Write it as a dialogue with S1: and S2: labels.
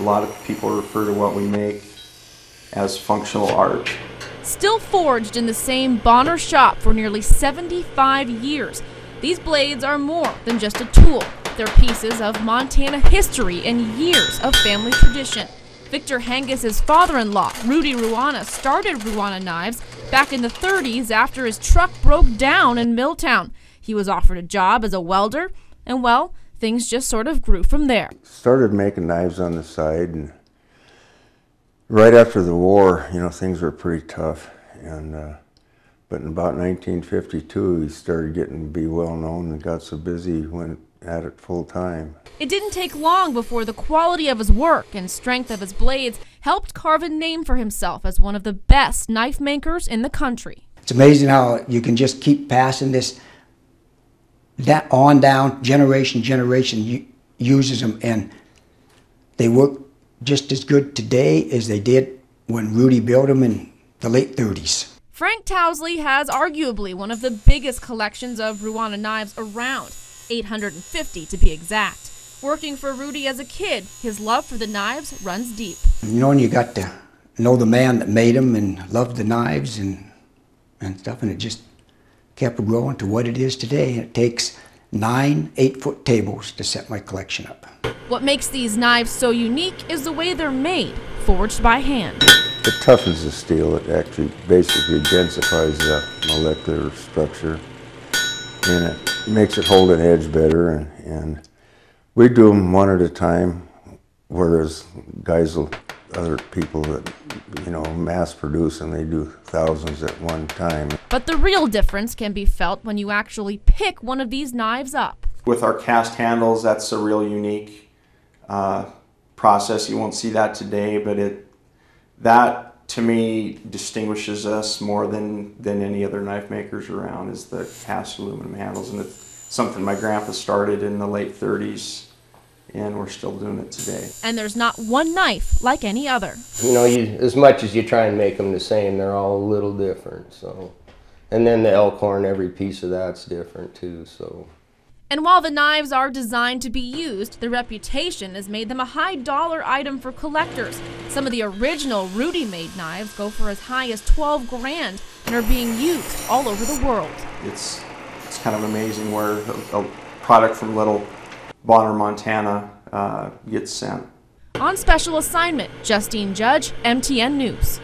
S1: A lot of people refer to what we make as functional art.
S2: Still forged in the same Bonner shop for nearly 75 years, these blades are more than just a tool. They're pieces of Montana history and years of family tradition. Victor HANGAS' father-in-law, Rudy Ruana, started Ruana Knives back in the 30s after his truck broke down in Milltown. He was offered a job as a welder, and well, things just sort of grew from there.
S3: Started making knives on the side, and right after the war, you know, things were pretty tough. But in about 1952, he started getting to be well known and got so busy he went at it full time.
S2: It didn't take long before the quality of his work and strength of his blades helped carve a name for himself as one of the best knife makers in the country.
S4: It's amazing how you can just keep passing this on down, generation uses them, and they work just as good today as they did when Rudy built them in the late 30s.
S2: Frank TOWSLEY has arguably one of the biggest collections of Ruana knives around, 850 to be exact. Working for Rudy as a kid, his love for the knives runs deep.
S4: You know, and you got to know the man that made them and loved the knives and stuff, and it just kept growing to what it is today. It takes 9 8-foot tables to set my collection up.
S2: What makes these knives so unique is the way they're made, forged by hand.
S3: It toughens the steel. It actually basically densifies the molecular structure, and it makes it hold an edge better. And we do them one at a time, whereas other people that, you know, mass produce them, they do thousands at one time.
S2: But the real difference can be felt when you actually pick one of these knives up.
S1: With our cast handles, that's a real unique process. You won't see that today, but that to me distinguishes us more than any other knife makers around, is the cast aluminum handles. And it's something my grandpa started in the late 30s, and we're still doing it today.
S2: And there's not one knife like any other.
S5: You know, as much as you try and make them the same, they're all a little different. So, and then the Elkhorn, every piece of that's different too. So.
S2: And while the knives are designed to be used, their reputation has made them a high-dollar item for collectors. Some of the original Rudy-made knives go for as high as 12 grand and are being used all over the world.
S1: It's kind of amazing where a product from little Bonner, Montana gets sent.
S2: On special assignment, Justine Judge, MTN News.